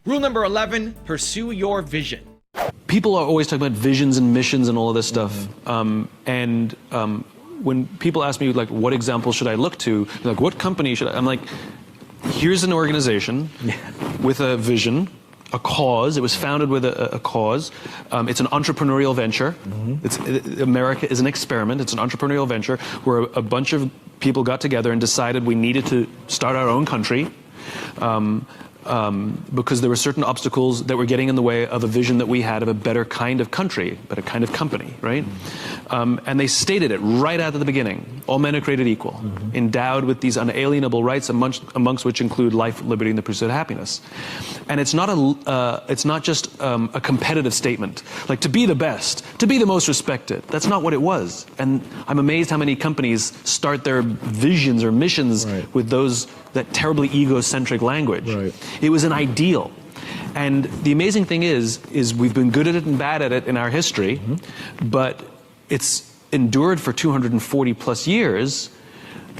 Rule number 11, pursue your vision. People are always talking about visions and missions and all of this stuff. When people ask me, like, what example should I look to? Like, what company should I? I'm like, here's an organization with a vision, a cause. It was founded with a cause. It's an entrepreneurial venture. America is an experiment. It's an entrepreneurial venture where a bunch of people got together and decided we needed to start our own country. Because there were certain obstacles that were getting in the way of a vision that we had of a better kind of country, better kind of company, right? And they stated it right out of the beginning. All men are created equal, endowed with these unalienable rights, amongst which include life, liberty, and the pursuit of happiness. And it's not just a competitive statement, like to be the best, to be the most respected. That's not what it was. And I'm amazed how many companies start their visions or missions with that terribly egocentric language. It was an ideal. And the amazing thing is we've been good at it and bad at it in our history, but it's endured for 240 plus years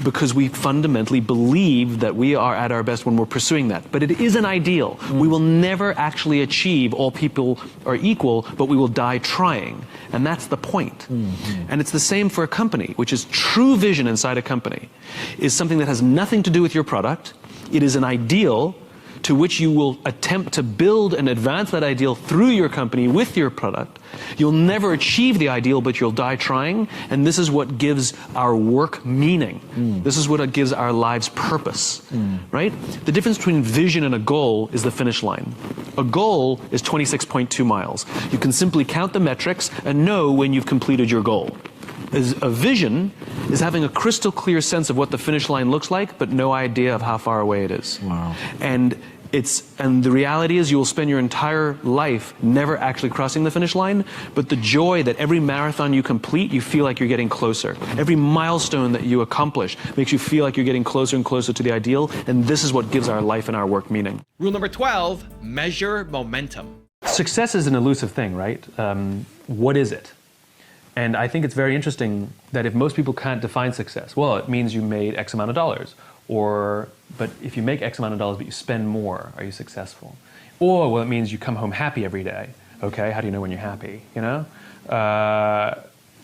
because we fundamentally believe that we are at our best when we're pursuing that. But it is an ideal. We will never actually achieve all people are equal, but we will die trying. And that's the point. And it's the same for a company, which is true vision inside a company, is something that has nothing to do with your product. It is an ideal to which you will attempt to build and advance that ideal through your company with your product. You'll never achieve the ideal, but you'll die trying, and this is what gives our work meaning. This is what gives our lives purpose, right? The difference between vision and a goal is the finish line. A goal is 26.2 miles. You can simply count the metrics and know when you've completed your goal. A vision is having a crystal clear sense of what the finish line looks like, but no idea of how far away it is. Wow. And the reality is you will spend your entire life never actually crossing the finish line, but the joy that every marathon you complete, you feel like you're getting closer. Every milestone that you accomplish makes you feel like you're getting closer and closer to the ideal, and this is what gives our life and our work meaning. Rule number 12, measure momentum. Success is an elusive thing, right? What is it? And I think it's very interesting that if most people can't define success, well, it means you made X amount of dollars. But if you make X amount of dollars but you spend more, are you successful? Or, well, it means you come home happy every day. Okay, how do you know when you're happy, you know?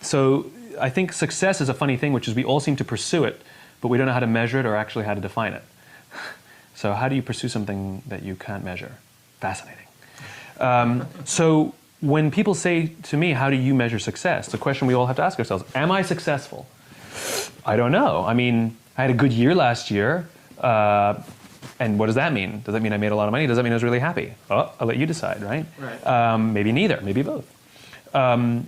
So I think success is a funny thing, which is we all seem to pursue it, but we don't know how to measure it or actually how to define it. So how do you pursue something that you can't measure? Fascinating. So when people say to me, how do you measure success? The question we all have to ask ourselves, am I successful? I don't know. I mean, I had a good year last year, and what does that mean? Does that mean I made a lot of money? Does that mean I was really happy? Oh, I'll let you decide, right? Maybe neither, maybe both. I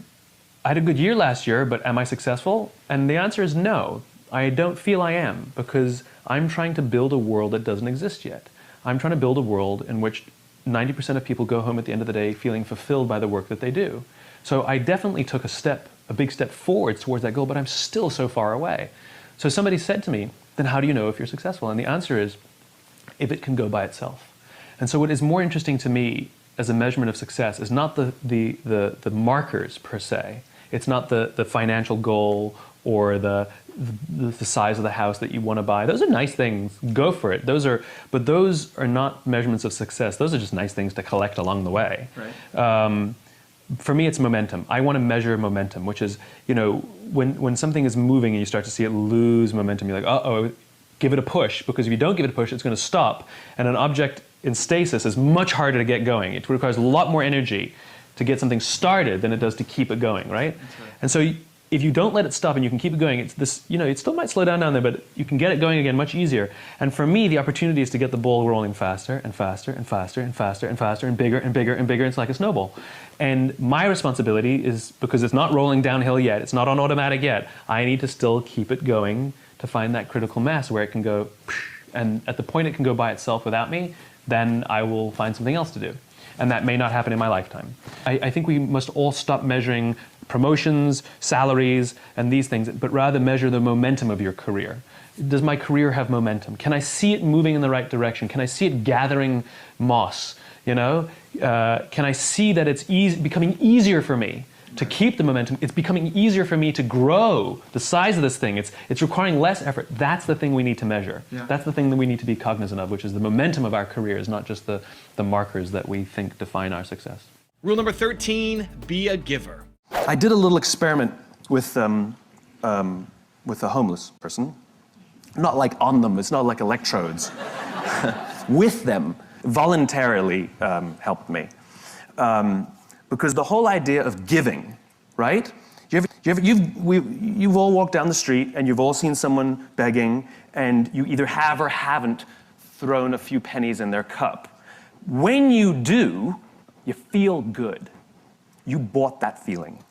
had a good year last year, but am I successful? And the answer is no. I don't feel I am, because I'm trying to build a world that doesn't exist yet. I'm trying to build a world in which 90% of people go home at the end of the day feeling fulfilled by the work that they do. So I definitely took a big step forward towards that goal, but I'm still so far away. So somebody said to me, then how do you know if you're successful? And the answer is, if it can go by itself. And so what is more interesting to me as a measurement of success is not the markers per se. It's not the financial goal or the size of the house that you want to buy. Those are nice things. Go for it. But those are not measurements of success. Those are just nice things to collect along the way. For me, it's momentum. I want to measure momentum, which is, you know, when something is moving and you start to see it lose momentum, you're like, uh-oh, give it a push, because if you don't give it a push, it's going to stop. And an object in stasis is much harder to get going. It requires a lot more energy to get something started than it does to keep it going, right? And so if you don't let it stop and you can keep it going, it's this, you know, it still might slow down there, but you can get it going again much easier. And for me, the opportunity is to get the ball rolling faster and faster and faster and faster and faster and bigger and bigger and bigger. It's like a snowball. And my responsibility is, because it's not rolling downhill yet, it's not on automatic yet, I need to still keep it going to find that critical mass where it can go, and at the point it can go by itself without me, then I will find something else to do. And that may not happen in my lifetime. I think we must all stop measuring promotions, salaries, and these things, but rather measure the momentum of your career. Does my career have momentum? Can I see it moving in the right direction? Can I see it gathering moss? You know, can I see that it's becoming easier for me to keep the momentum. It's becoming easier for me to grow the size of this thing. It's requiring less effort. That's the thing we need to measure. Yeah. That's the thing that we need to be cognizant of, which is the momentum of our careers, not just the markers that we think define our success. Rule number 13, be a giver. I did a little experiment with a homeless person. Not like on them, it's not like electrodes. With them, voluntarily helped me. Because the whole idea of giving, right? You've all walked down the street and you've all seen someone begging and you either have or haven't thrown a few pennies in their cup. When you do, you feel good. You bought that feeling.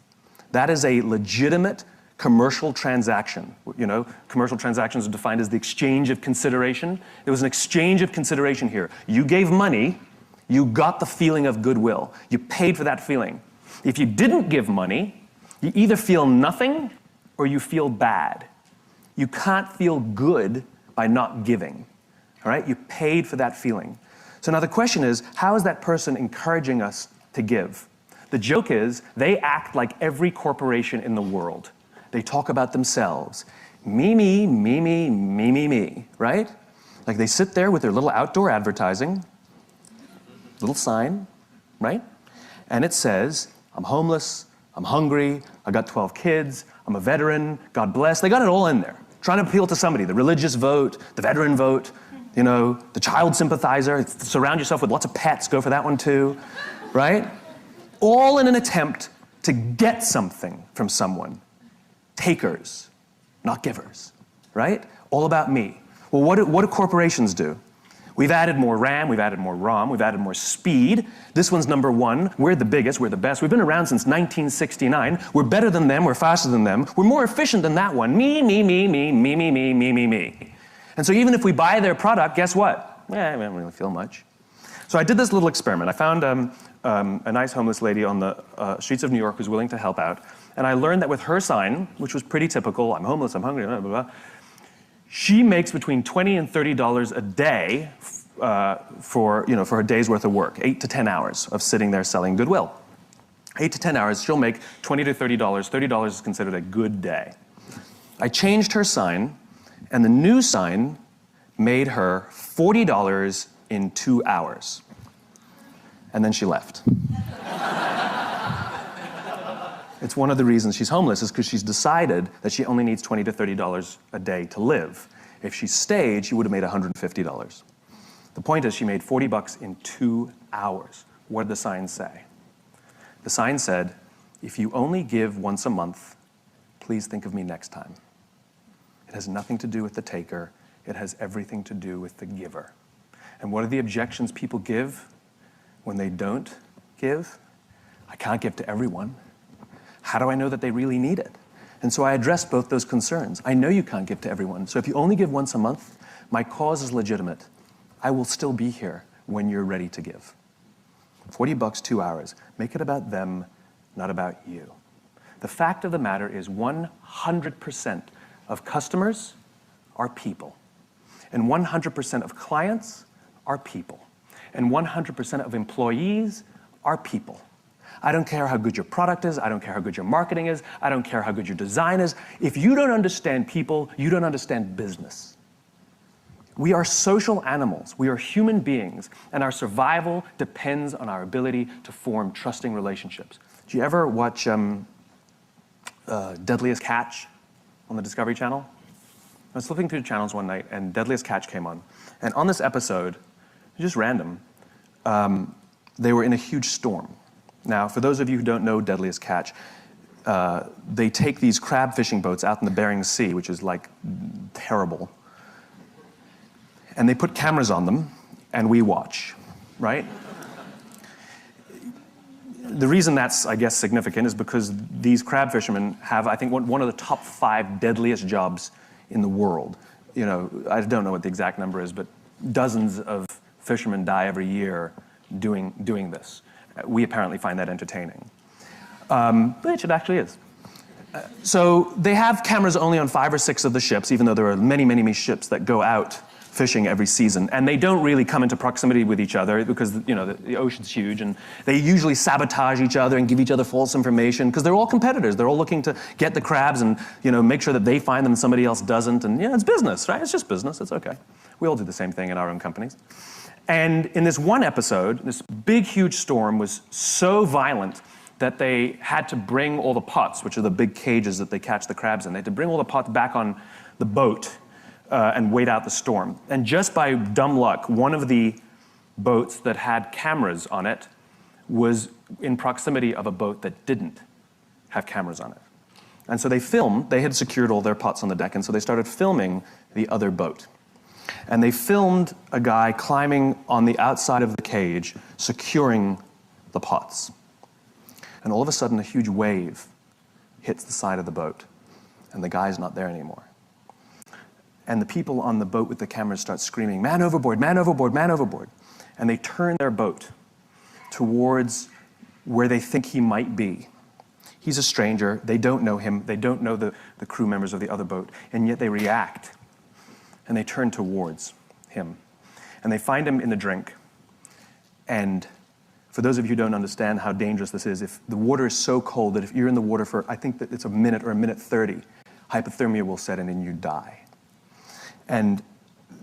That is a legitimate commercial transaction. You know, commercial transactions are defined as the exchange of consideration. There was an exchange of consideration here. You gave money, you got the feeling of goodwill. You paid for that feeling. If you didn't give money, you either feel nothing or you feel bad. You can't feel good by not giving. All right? You paid for that feeling. So now the question is, how is that person encouraging us to give? The joke is, they act like every corporation in the world. They talk about themselves. Me, me, me, me, me, me, me, right? Like they sit there with their little outdoor advertising, little sign, right? And it says, I'm homeless, I'm hungry, I got 12 kids, I'm a veteran, God bless. They got it all in there, trying to appeal to somebody, the religious vote, the veteran vote, you know, the child sympathizer, surround yourself with lots of pets, go for that one too, right? All in an attempt to get something from someone. Takers, not givers, right? All about me. Well, what do corporations do? We've added more RAM, we've added more ROM, we've added more speed. This one's number one. We're the biggest, we're the best. We've been around since 1969. We're better than them, we're faster than them. We're more efficient than that one. Me, me, me, me, me, me, me, me, me, me. And so even if we buy their product, guess what? I don't really feel much. So I did this little experiment. I found a nice homeless lady on the streets of New York who's willing to help out. And I learned that with her sign, which was pretty typical, I'm homeless, I'm hungry, blah, blah, blah, she makes between $20 and $30 a day for her day's worth of work, 8 to 10 hours of sitting there selling goodwill. 8 to 10 hours, she'll make $20 to $30. $30 is considered a good day. I changed her sign, and the new sign made her $40 in 2 hours. And then she left. It's one of the reasons she's homeless is because she's decided that she only needs $20 to $30 a day to live. If she stayed, she would have made $150. The point is she made $40 in 2 hours. What did the sign say? The sign said, if you only give once a month, please think of me next time. It has nothing to do with the taker. It has everything to do with the giver. And what are the objections people give when they don't give? I can't give to everyone. How do I know that they really need it? And so I addressed both those concerns. I know you can't give to everyone. So if you only give once a month, my cause is legitimate. I will still be here when you're ready to give. $40, 2 hours. Make it about them, not about you. The fact of the matter is 100% of customers are people. And 100% of clients are people. And 100% of employees are people. I don't care how good your product is, I don't care how good your marketing is, I don't care how good your design is. If you don't understand people, you don't understand business. We are social animals, we are human beings, and our survival depends on our ability to form trusting relationships. Do you ever watch Deadliest Catch on the Discovery Channel? I was flipping through the channels one night and Deadliest Catch came on. And on this episode, just random, they were in a huge storm. Now, for those of you who don't know Deadliest Catch, they take these crab fishing boats out in the Bering Sea, which is like terrible. And they put cameras on them, and we watch, right? The reason that's, I guess, significant is because these crab fishermen have, I think, one of the top 5 deadliest jobs in the world. You know, I don't know what the exact number is, but dozens of fishermen die every year doing this. We apparently find that entertaining, which it actually is. So they have cameras only on 5 or 6 of the ships, even though there are many, many, many ships that go out fishing every season, and they don't really come into proximity with each other because the ocean's huge, and they usually sabotage each other and give each other false information because they're all competitors. They're all looking to get the crabs and make sure that they find them and somebody else doesn't. And it's business, right? It's just business. It's okay. We all do the same thing in our own companies. And in this one episode, this big, huge storm was so violent that they had to bring all the pots, which are the big cages that they catch the crabs in. They had to bring all the pots back on the boat and wait out the storm. And just by dumb luck, one of the boats that had cameras on it was in proximity of a boat that didn't have cameras on it. And so they had secured all their pots on the deck, and so they started filming the other boat. And they filmed a guy climbing on the outside of the cage, securing the pots. And all of a sudden, a huge wave hits the side of the boat, and the guy's not there anymore. And the people on the boat with the cameras start screaming, "Man overboard, man overboard, man overboard." And they turn their boat towards where they think he might be. He's a stranger, they don't know him, they don't know the crew members of the other boat, and yet they react. And they turn towards him. And they find him in the drink. And for those of you who don't understand how dangerous this is, if the water is so cold that if you're in the water for, I think that it's a minute or a minute 30, hypothermia will set in and you die. And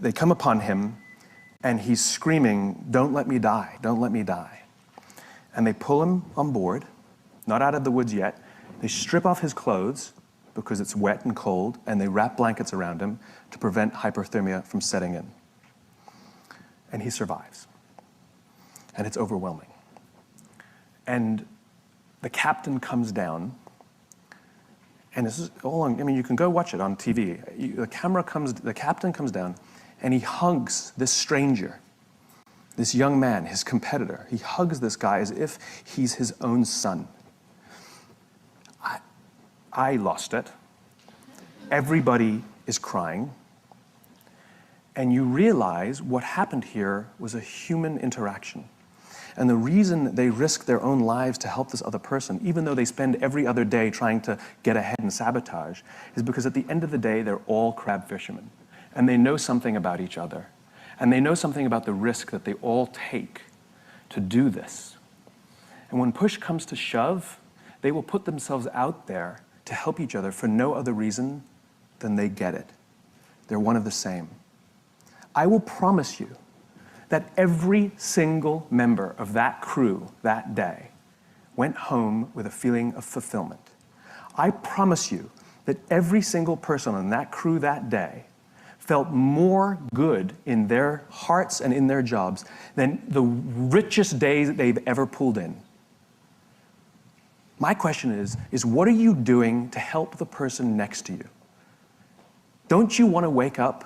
they come upon him, and he's screaming, "Don't let me die, don't let me die." And they pull him on board, not out of the woods yet. They strip off his clothes because it's wet and cold, and they wrap blankets around him to prevent hypothermia from setting in. And he survives. And it's overwhelming. And the captain comes down, and this is all on, you can go watch it on TV. The captain comes down, and he hugs this stranger, this young man, his competitor. He hugs this guy as if he's his own son. I lost it. Everybody is crying. And you realize what happened here was a human interaction. And the reason they risk their own lives to help this other person, even though they spend every other day trying to get ahead and sabotage, is because at the end of the day, they're all crab fishermen. And they know something about each other. And they know something about the risk that they all take to do this. And when push comes to shove, they will put themselves out there to help each other for no other reason than they get it. They're one of the same. I will promise you that every single member of that crew that day went home with a feeling of fulfillment. I promise you that every single person on that crew that day felt more good in their hearts and in their jobs than the richest days that they've ever pulled in. My question is what are you doing to help the person next to you? Don't you want to wake up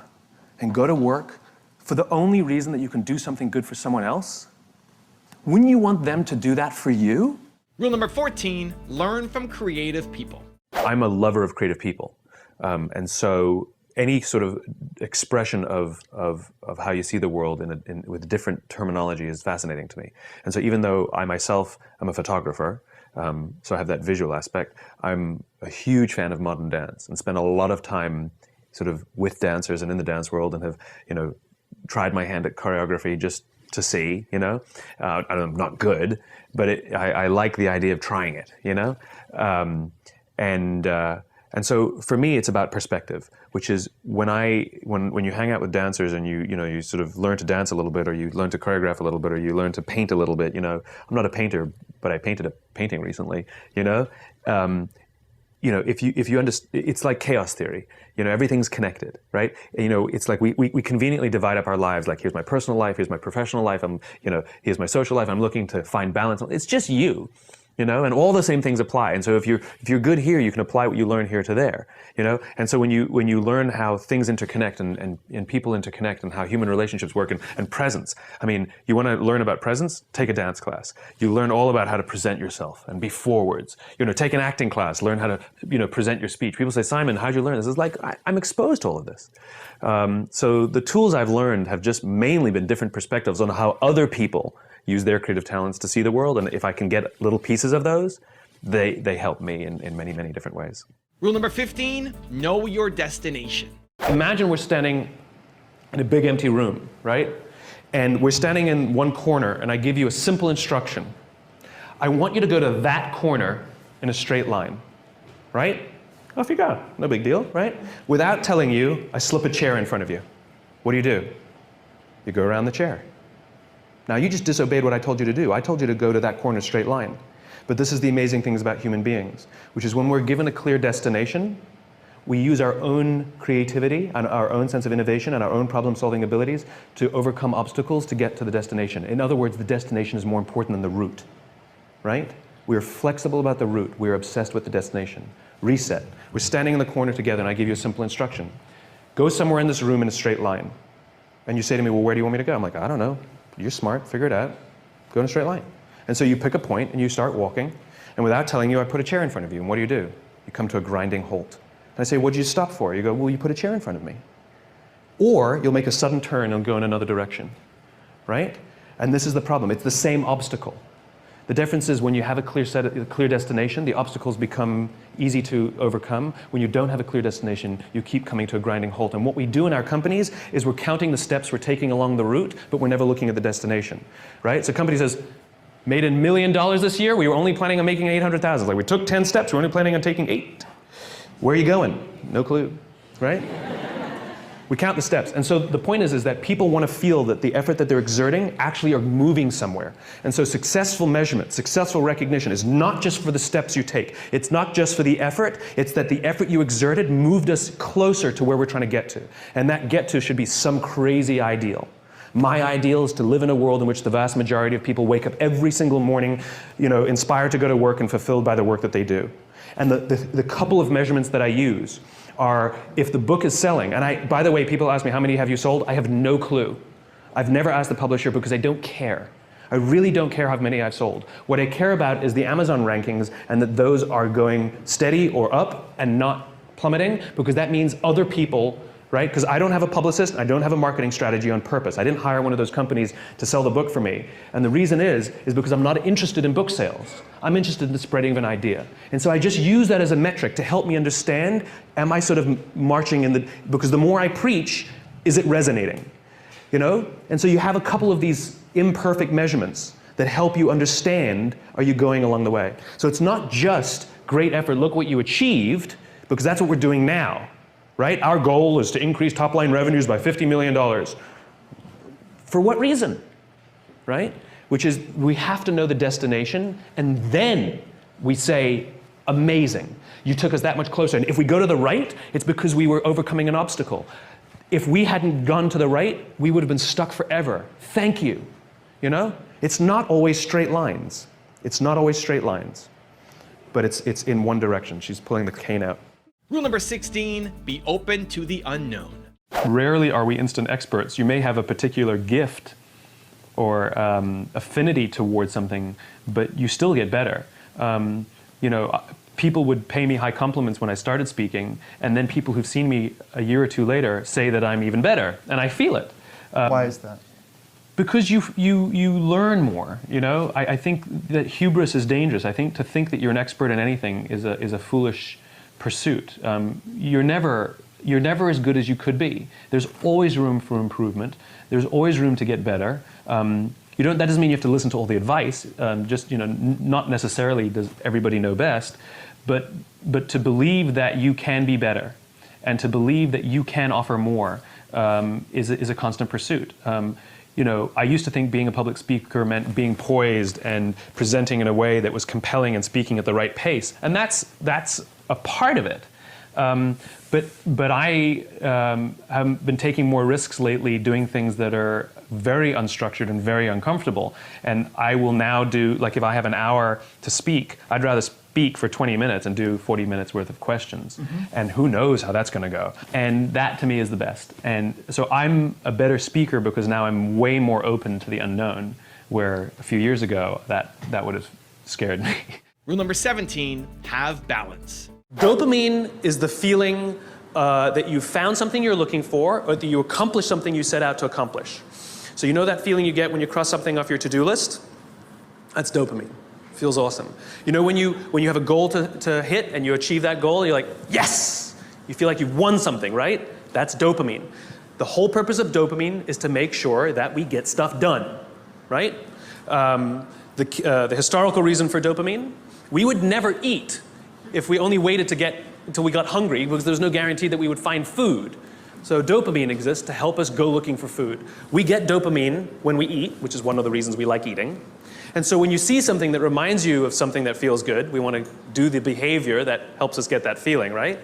and go to work for the only reason that you can do something good for someone else? Wouldn't you want them to do that for you? Rule number 14, learn from creative people. I'm a lover of creative people. And so any sort of expression of how you see the world with different terminology is fascinating to me. And so even though I myself am a photographer, so I have that visual aspect, I'm a huge fan of modern dance and spend a lot of time sort of with dancers and in the dance world, and have, tried my hand at choreography just to see, I'm not good, but I like the idea of trying it, and so for me, it's about perspective, which is when you hang out with dancers and you sort of learn to dance a little bit, or you learn to choreograph a little bit, or you learn to paint a little bit. I'm not a painter, but I painted a painting recently. If you understand, it's like chaos theory. Everything's connected, right? It's like we conveniently divide up our lives. Like, here's my personal life, here's my professional life. Here's my social life. I'm looking to find balance. It's just you. And all the same things apply. And so if you're good here, you can apply what you learn here to there, And so when you learn how things interconnect and people interconnect and how human relationships work and presence. You want to learn about presence? Take a dance class. You learn all about how to present yourself and be forwards. Take an acting class, learn how to, present your speech. People say, "Simon, how'd you learn this?" It's like, I'm exposed to all of this. So the tools I've learned have just mainly been different perspectives on how other people use their creative talents to see the world. And if I can get little pieces of those, they help me in many, many different ways. Rule number 15, know your destination. Imagine we're standing in a big empty room, right? And we're standing in one corner, and I give you a simple instruction. I want you to go to that corner in a straight line, right? Off you go, no big deal, right? Without telling you, I slip a chair in front of you. What do? You go around the chair. Now you just disobeyed what I told you to do. I told you to go to that corner straight line. But this is the amazing things about human beings, which is when we're given a clear destination, we use our own creativity and our own sense of innovation and our own problem-solving abilities to overcome obstacles to get to the destination. In other words, the destination is more important than the route, right? We are flexible about the route. We are obsessed with the destination. Reset. We're standing in the corner together, and I give you a simple instruction. Go somewhere in this room in a straight line. And you say to me, well, where do you want me to go? I'm like, I don't know. You're smart. Figure it out. Go in a straight line. And so you pick a point, and you start walking. And without telling you, I put a chair in front of you. And what do? You come to a grinding halt. And I say, what did you stop for? You go, well, you put a chair in front of me. Or you'll make a sudden turn and go in another direction, right? And this is the problem. It's the same obstacle. The difference is when you have a clear destination, the obstacles become easy to overcome. When you don't have a clear destination, you keep coming to a grinding halt. And what we do in our companies is we're counting the steps we're taking along the route, but we're never looking at the destination, right? So a company says, made $1 million this year, we were only planning on making 800,000. Like we took 10 steps, we're only planning on taking 8. Where are you going? No clue, right? We count the steps. And so the point is that people want to feel that the effort that they're exerting actually are moving somewhere. And so successful measurement, successful recognition is not just for the steps you take. It's not just for the effort. It's that the effort you exerted moved us closer to where we're trying to get to. And that get to should be some crazy ideal. My ideal is to live in a world in which the vast majority of people wake up every single morning, inspired to go to work and fulfilled by the work that they do. And the couple of measurements that I use are if the book is selling, and by the way, people ask me, how many have you sold? I have no clue. I've never asked the publisher because I don't care. I really don't care how many I've sold. What I care about is the Amazon rankings and that those are going steady or up and not plummeting, because that means other people, right? Because I don't have a publicist, I don't have a marketing strategy on purpose. I didn't hire one of those companies to sell the book for me. And the reason is because I'm not interested in book sales. I'm interested in the spreading of an idea. And so I just use that as a metric to help me understand, am I sort of marching because the more I preach, is it resonating? And so you have a couple of these imperfect measurements that help you understand, are you going along the way? So it's not just great effort, look what you achieved, because that's what we're doing now. Right? Our goal is to increase top-line revenues by $50 million. For what reason? Right? Which is, we have to know the destination, and then we say, amazing. You took us that much closer. And if we go to the right, it's because we were overcoming an obstacle. If we hadn't gone to the right, we would have been stuck forever. Thank you. It's not always straight lines. It's not always straight lines. But it's in one direction. She's pulling the cane out. Rule number 16, be open to the unknown. Rarely are we instant experts. You may have a particular gift or affinity towards something, but you still get better. People would pay me high compliments when I started speaking, and then people who've seen me a year or two later say that I'm even better, and I feel it. Why is that? Because you learn more. I think that hubris is dangerous. I think to think that you're an expert in anything is a foolish pursuit. You're never as good as you could be. There's always room for improvement. There's always room to get better. That doesn't mean you have to listen to all the advice. Not necessarily does everybody know best, but to believe that you can be better, and to believe that you can offer more is a constant pursuit. I used to think being a public speaker meant being poised and presenting in a way that was compelling and speaking at the right pace, and that's a part of it. But I have been taking more risks lately, doing things that are very unstructured and very uncomfortable. And I will now do, like if I have an hour to speak, I'd rather speak for 20 minutes and do 40 minutes worth of questions. Mm-hmm. And who knows how that's going to go. And that to me is the best. And so I'm a better speaker because now I'm way more open to the unknown, where a few years ago that would have scared me. Rule number 17, have balance. Dopamine is the feeling that you found something you're looking for, or that you accomplished something you set out to accomplish. So you know that feeling you get when you cross something off your to-do list? That's dopamine. Feels awesome. When you have a goal to hit and you achieve that goal, you're like, yes! You feel like you've won something, right? That's dopamine. The whole purpose of dopamine is to make sure that we get stuff done, right? The historical reason for dopamine, we would never eat if we only waited until we got hungry, because there's no guarantee that we would find food. So dopamine exists to help us go looking for food. We get dopamine when we eat, which is one of the reasons we like eating. And so when you see something that reminds you of something that feels good, we want to do the behavior that helps us get that feeling, right?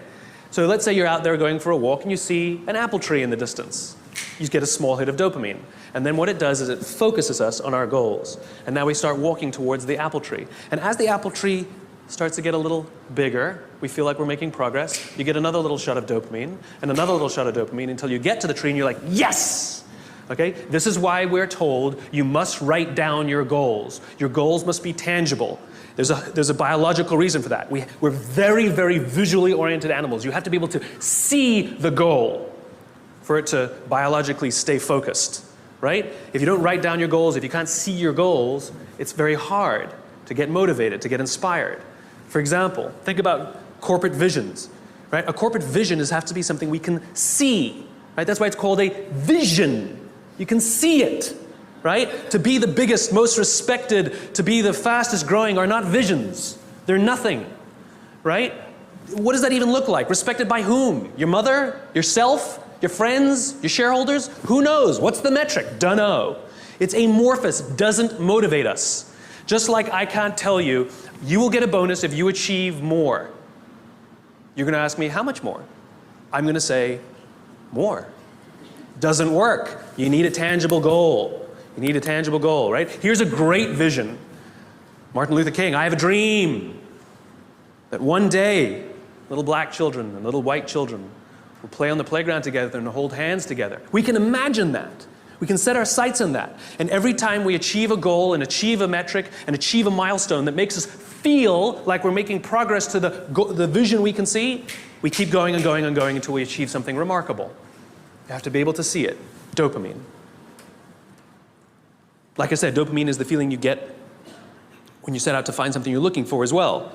So let's say you're out there going for a walk and you see an apple tree in the distance. You get a small hit of dopamine. And then what it does is it focuses us on our goals. And now we start walking towards the apple tree. And as the apple tree starts to get a little bigger, we feel like we're making progress. You get another little shot of dopamine and another little shot of dopamine until you get to the tree and you're like, yes! Okay? This is why we're told you must write down your goals. Your goals must be tangible. There's a biological reason for that. We're very, very visually oriented animals. You have to be able to see the goal for it to biologically stay focused, right? If you don't write down your goals, if you can't see your goals, it's very hard to get motivated, to get inspired. For example, think about corporate visions, right? A corporate vision has to be something we can see, right? That's why it's called a vision. You can see it, right? To be the biggest, most respected, to be the fastest growing are not visions. They're nothing, right? What does that even look like? Respected by whom? Your mother? Yourself? Your friends? Your shareholders? Who knows? What's the metric? Dunno. It's amorphous, doesn't motivate us. Just like I can't tell you, you will get a bonus if you achieve more. You're going to ask me, how much more? I'm going to say, more. Doesn't work. You need a tangible goal. You need a tangible goal, right? Here's a great vision. Martin Luther King, I have a dream that one day little black children and little white children will play on the playground together and hold hands together. We can imagine that. We can set our sights on that. And every time we achieve a goal and achieve a metric and achieve a milestone that makes us feel like we're making progress to the vision we can see, we keep going and going and going until we achieve something remarkable. You have to be able to see it. Dopamine. Like I said, dopamine is the feeling you get when you set out to find something you're looking for as well.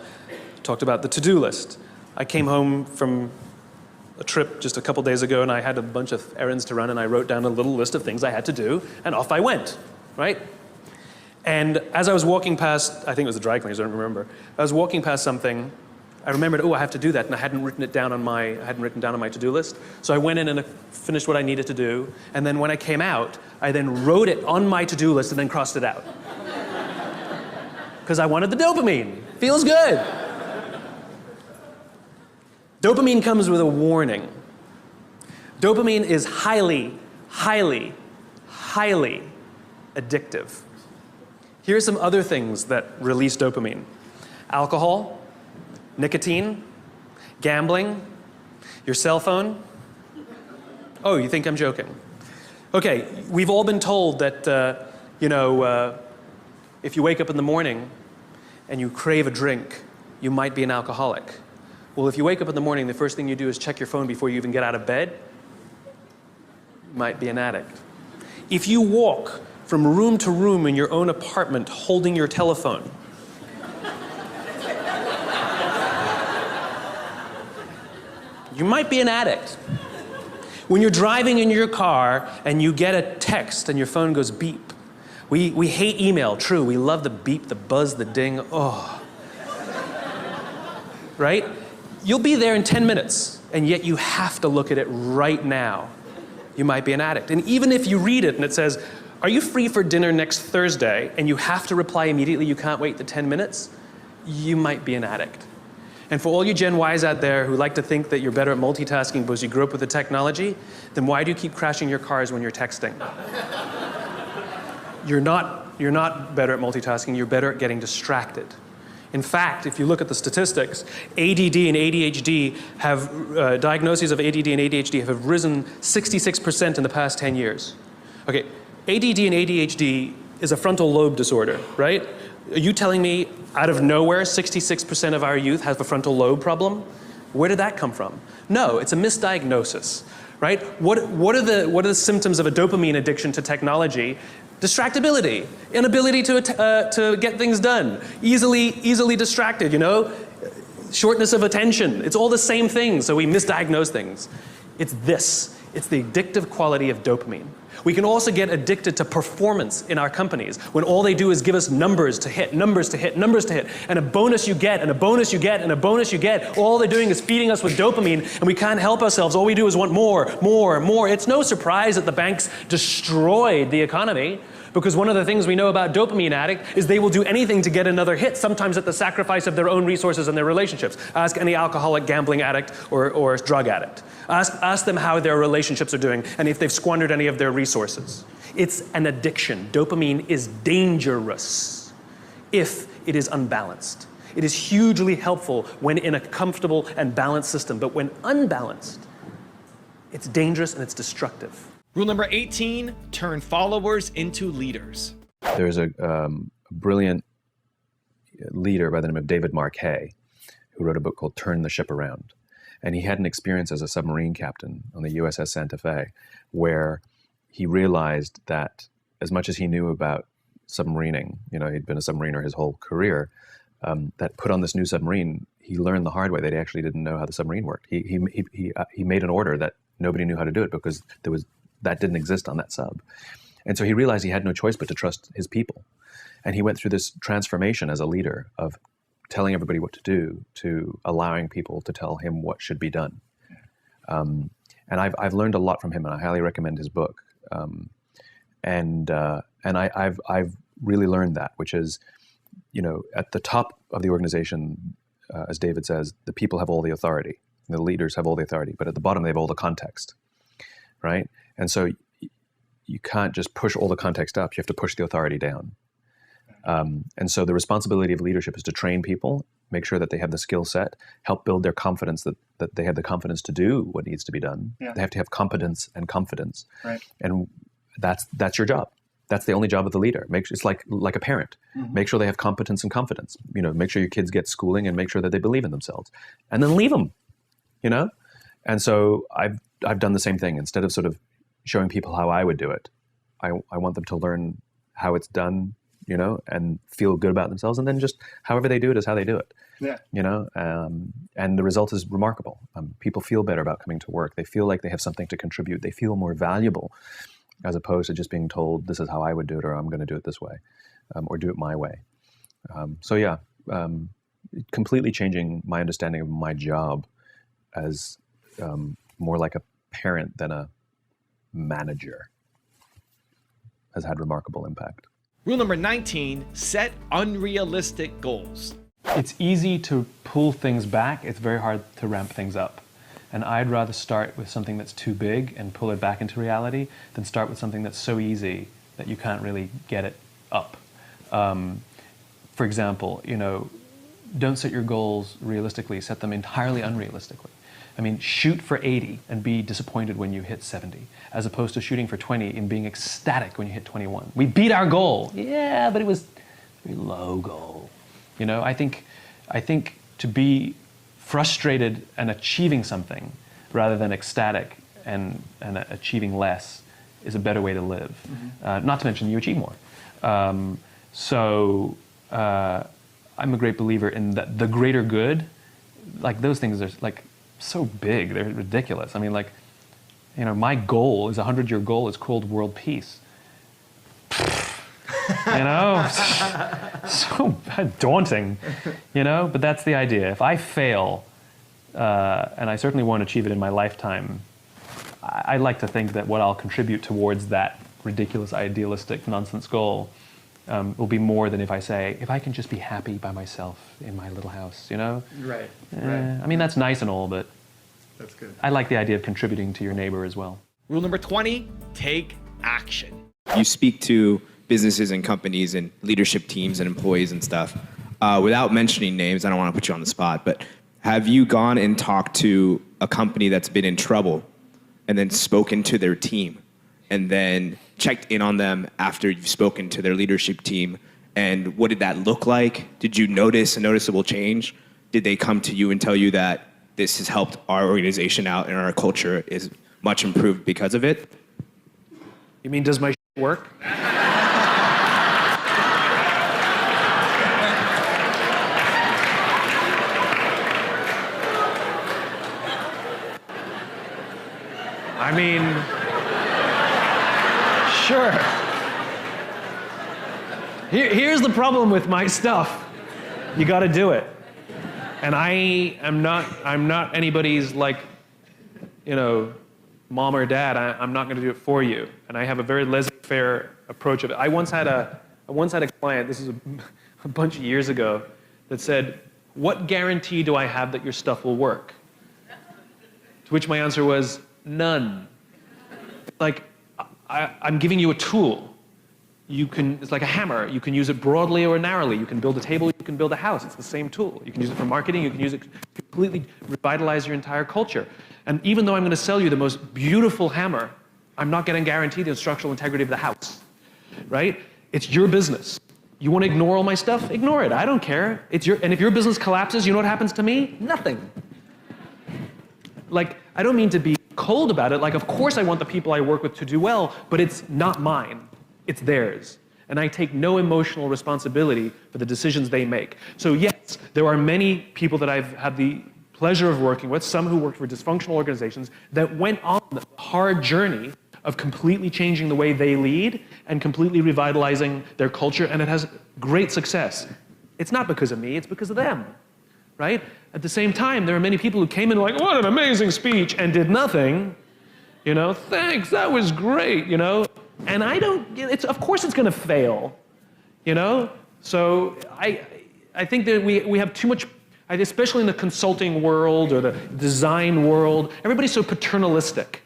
Talked about the to-do list. I came home from a trip just a couple days ago and I had a bunch of errands to run and I wrote down a little list of things I had to do and off I went, right? And as I was walking past, I think it was the dry cleaners, I don't remember. I was walking past something, I remembered, oh, I have to do that, and I hadn't written down on my to-do list. So I went in and I finished what I needed to do, and then when I came out, I then wrote it on my to-do list and then crossed it out. Because I wanted the dopamine. Feels good. Dopamine comes with a warning. Dopamine is highly, highly, highly addictive. Here are some other things that release dopamine. Alcohol, nicotine, gambling, your cell phone. Oh, you think I'm joking? Okay, we've all been told that, if you wake up in the morning and you crave a drink, you might be an alcoholic. Well, if you wake up in the morning, the first thing you do is check your phone before you even get out of bed, you might be an addict. If you walk from room to room in your own apartment holding your telephone, you might be an addict. When you're driving in your car and you get a text and your phone goes beep. We hate email, true. We love the beep, the buzz, the ding, oh. Right? You'll be there in 10 minutes, and yet you have to look at it right now. You might be an addict. And even if you read it and it says, are you free for dinner next Thursday, and you have to reply immediately, you can't wait the 10 minutes, you might be an addict. And for all you Gen Ys out there who like to think that you're better at multitasking because you grew up with the technology, then why do you keep crashing your cars when you're texting? You're not better at multitasking, you're better at getting distracted. In fact, if you look at the statistics, ADD and ADHD have, diagnoses of ADD and ADHD have risen 66% in the past 10 years. Okay, ADD and ADHD is a frontal lobe disorder, right? Are you telling me out of nowhere 66% of our youth have a frontal lobe problem? Where did that come from? No, it's a misdiagnosis, right? What are the symptoms of a dopamine addiction to technology? Distractibility, inability to get things done, easily distracted, shortness of attention. It's all the same thing, so we misdiagnose things. It's this. It's the addictive quality of dopamine. We can also get addicted to performance in our companies when all they do is give us numbers to hit, numbers to hit, numbers to hit, and a bonus you get, and a bonus you get, and a bonus you get. All they're doing is feeding us with dopamine, and we can't help ourselves. All we do is want more, more, more. It's no surprise that the banks destroyed the economy, because one of the things we know about dopamine addict is they will do anything to get another hit, sometimes at the sacrifice of their own resources and their relationships. Ask any alcoholic, gambling addict, or drug addict. Ask them how their relationships are doing and if they've squandered any of their resources. It's an addiction. Dopamine is dangerous if it is unbalanced. It is hugely helpful when in a comfortable and balanced system, but when unbalanced, it's dangerous and it's destructive. Rule number 18, turn followers into leaders. There's a brilliant leader by the name of David Marquet who wrote a book called Turn the Ship Around. And he had an experience as a submarine captain on the USS Santa Fe where he realized that as much as he knew about submarining, he'd been a submariner his whole career, that put on this new submarine, he learned the hard way that he actually didn't know how the submarine worked. He made an order that nobody knew how to do it because that didn't exist on that sub. And so he realized he had no choice but to trust his people. And he went through this transformation as a leader of telling everybody what to do to allowing people to tell him what should be done. And I've learned a lot from him, and I highly recommend his book. And I've really learned that, which is, at the top of the organization, as David says, the people have all the authority, the leaders have all the authority, but at the bottom they have all the context, right? And so you can't just push all the context up, you have to push the authority down. And so the responsibility of leadership is to train people, make sure that they have the skill set, help build their confidence that they have the confidence to do what needs to be done. Yeah. They have to have competence and confidence. Right. And that's your job. That's the only job of the leader. It's like a parent. Mm-hmm. Make sure they have competence and confidence. Make sure your kids get schooling and make sure that they believe in themselves. And then leave them, And so I've done the same thing. Instead of sort of showing people how I would do it, I want them to learn how it's done, and feel good about themselves, and then just however they do it is how they do it. Yeah. And the result is remarkable. People feel better about coming to work. They feel like they have something to contribute. They feel more valuable, as opposed to just being told this is how I would do it, or I'm going to do it this way, or do it my way. Completely changing my understanding of my job as more like a parent than a manager has had remarkable impact. Rule number 19, set unrealistic goals. It's easy to pull things back. It's very hard to ramp things up. And I'd rather start with something that's too big and pull it back into reality than start with something that's so easy that you can't really get it up. For example, don't set your goals realistically, set them entirely unrealistically. I mean, shoot for 80 and be disappointed when you hit 70, as opposed to shooting for 20 and being ecstatic when you hit 21. We beat our goal. Yeah, but it was a very low goal. I think to be frustrated and achieving something rather than ecstatic and achieving less is a better way to live. Mm-hmm. Not to mention you achieve more. So I'm a great believer in that the greater good, like those things are like so big, they're ridiculous. I mean, my goal is 100-year goal is called world peace. So daunting, but that's the idea. If I fail, and I certainly won't achieve it in my lifetime, I like to think that what I'll contribute towards that ridiculous, idealistic, nonsense goal will be more than if I say, if I can just be happy by myself in my little house, Right. I mean, that's nice and all, but that's good. I like the idea of contributing to your neighbor as well. Rule number 20, take action. You speak to businesses and companies and leadership teams and employees and stuff. Without mentioning names, I don't want to put you on the spot, but have you gone and talked to a company that's been in trouble and then spoken to their team and then checked in on them after you've spoken to their leadership team? And what did that look like? Did you notice a noticeable change? Did they come to you and tell you that this has helped our organization out and our culture is much improved because of it? You mean, does my work? I mean, sure. Here's the problem with my stuff. You got to do it. And I'm not anybody's, like, you know, mom or dad. I'm not going to do it for you. And I have a very laissez-faire approach of it. I once had a client, this is a bunch of years ago, that said, "What guarantee do I have that your stuff will work?" To which my answer was, none. Like, I'm giving you a tool. It's like a hammer. You can use it broadly or narrowly. You can build a table, you can build a house. It's the same tool. You can use it for marketing, you can use it to completely revitalize your entire culture. And even though I'm going to sell you the most beautiful hammer, I'm not going to guarantee the structural integrity of the house, right? It's your business. You want to ignore all my stuff? Ignore it. I don't care. And if your business collapses, you know what happens to me? Nothing. Like, I don't mean to be cold about it. Like, of course I want the people I work with to do well, but it's not mine. It's theirs. And I take no emotional responsibility for the decisions they make. So yes, there are many people that I've had the pleasure of working with, some who worked for dysfunctional organizations, that went on the hard journey of completely changing the way they lead and completely revitalizing their culture, and it has great success. It's not because of me, it's because of them, right? At the same time, there are many people who came in like, "What an amazing speech," and did nothing. You know, "Thanks, that was great," you know? And of course it's going to fail, you know? So I think that we have too much, especially in the consulting world or the design world, everybody's so paternalistic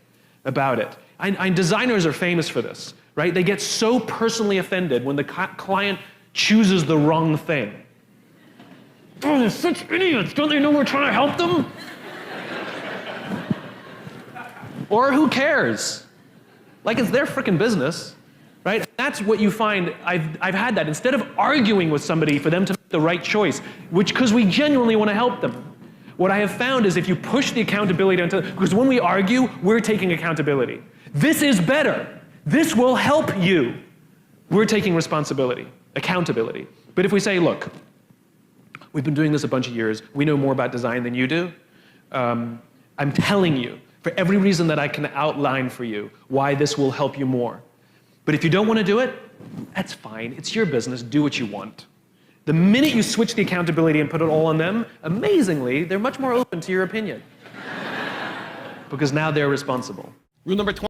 about it. And designers are famous for this, right? They get so personally offended when the client chooses the wrong thing. "Oh, they're such idiots. Don't they know we're trying to help them?" Or who cares? Like, it's their frickin' business, right? That's what you find. I've had that. Instead of arguing with somebody for them to make the right choice, because we genuinely want to help them, what I have found is if you push the accountability onto, because when we argue, we're taking accountability. This is better. This will help you. We're taking responsibility, accountability. But if we say, "Look, we've been doing this a bunch of years. We know more about design than you do. I'm telling you, for every reason that I can outline for you, why this will help you more. But if you don't want to do it, that's fine. It's your business. Do what you want." The minute you switch the accountability and put it all on them, amazingly, they're much more open to your opinion. Because now they're responsible. Rule number 20.